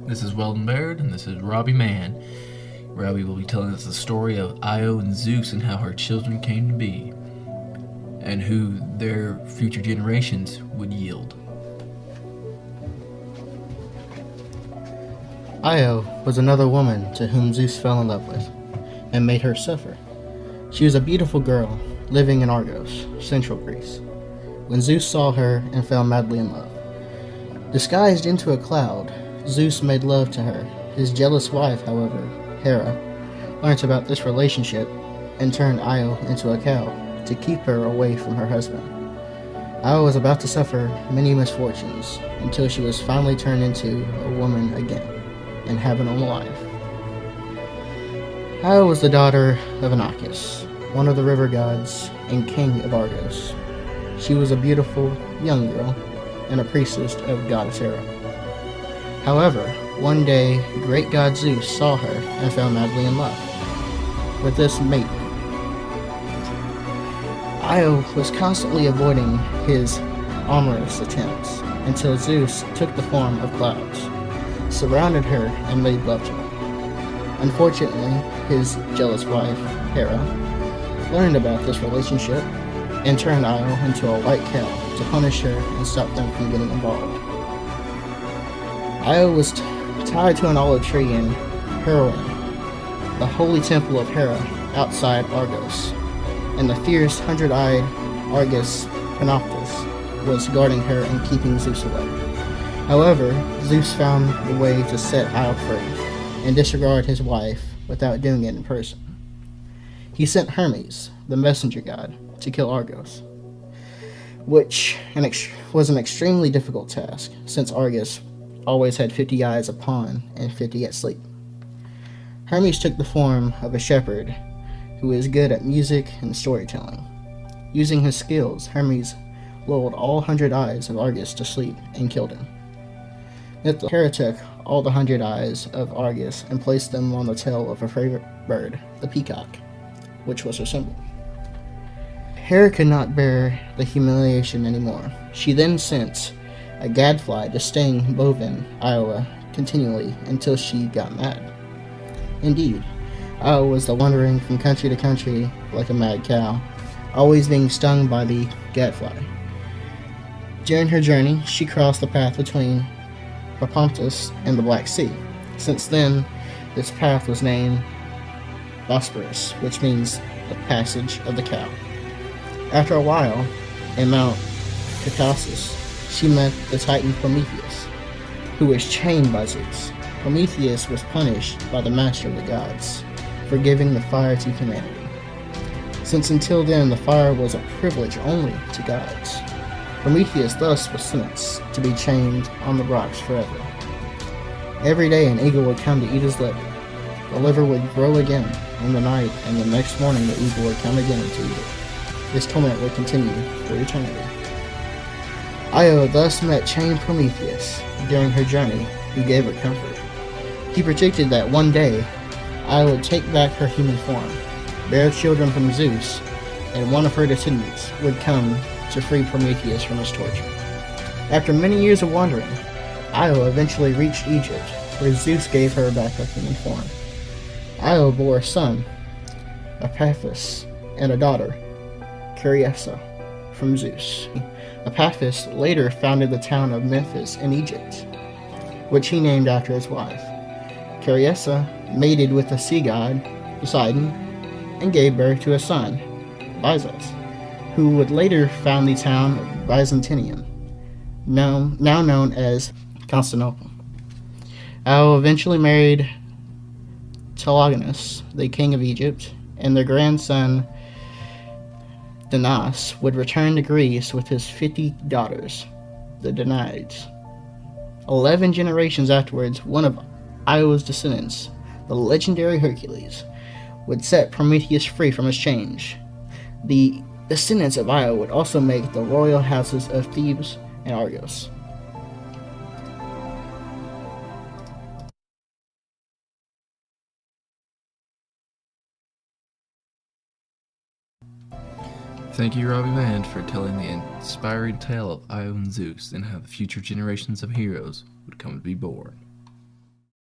This is Weldon Baird, and this is Robbie Mann. Robbie will be telling us the story of Io and Zeus and how her children came to be, and who their future generations would yield. Io was another woman to whom Zeus fell in love with, and made her suffer. She was a beautiful girl, living in Argos, central Greece, when Zeus saw her and fell madly in love. Disguised into a cloud, Zeus made love to her. His jealous wife, however, Hera, learnt about this relationship and turned Io into a cow to keep her away from her husband. Io was about to suffer many misfortunes until she was finally turned into a woman again and have a normal life. Io was the daughter of Inachus, one of the river gods and king of Argos. She was a beautiful young girl and a priestess of goddess Hera. However, one day, great god Zeus saw her and fell madly in love with this mate. Io was constantly avoiding his amorous attempts until Zeus took the form of clouds, surrounded her, and made love to her. Unfortunately, his jealous wife, Hera, learned about this relationship and turned Io into a white cow to punish her and stop them from getting involved. Io was tied to an olive tree in Heroin, the holy temple of Hera outside Argos, and the fierce hundred-eyed Argus Panoptus was guarding her and keeping Zeus away. However, Zeus found the way to set Io free and disregard his wife without doing it in person. He sent Hermes, the messenger god, to kill Argos, which was an extremely difficult task, since Argus always had 50 eyes upon and 50 at sleep. Hermes took the form of a shepherd who is good at music and storytelling. Using his skills, Hermes lulled all 100 eyes of Argus to sleep and killed him. Hera took all the 100 eyes of Argus and placed them on the tail of her favorite bird, the peacock, which was her symbol. Hera could not bear the humiliation anymore. She then sent a gadfly to sting bovine Iowa continually until she got mad. Indeed, Iowa was wandering from country to country like a mad cow, always being stung by the gadfly. During her journey, she crossed the path between Propontis and the Black Sea. Since then, this path was named Bosporus, which means the passage of the cow. After a while, in Mount Caucasus, she met the Titan Prometheus, who was chained by Zeus. Prometheus was punished by the master of the gods for giving the fire to humanity, since until then the fire was a privilege only to gods. Prometheus thus was sentenced to be chained on the rocks forever. Every day an eagle would come to eat his liver. The liver would grow again in the night, and the next morning the eagle would come again to eat it. This torment would continue for eternity. Io thus met chained Prometheus during her journey, who gave her comfort. He predicted that one day Io would take back her human form, bear children from Zeus, and one of her descendants would come to free Prometheus from his torture. After many years of wandering, Io eventually reached Egypt, where Zeus gave her back her human form. Io bore a son, Epaphus, and a daughter, Cariessa, from Zeus. Epaphus later founded the town of Memphis in Egypt, which he named after his wife. Cariessa mated with the sea god Poseidon and gave birth to a son, Byzas, who would later found the town of Byzantium, now known as Constantinople. Io eventually married Telegonus, the king of Egypt, and their grandson Danaus would return to Greece with his 50 daughters, the Danaids. 11 generations afterwards, one of Io's descendants, the legendary Hercules, would set Prometheus free from his chains. The descendants of Io would also make the royal houses of Thebes and Argos. Thank you, Robbie Mann, for telling the inspiring tale of Io and Zeus and how the future generations of heroes would come to be born.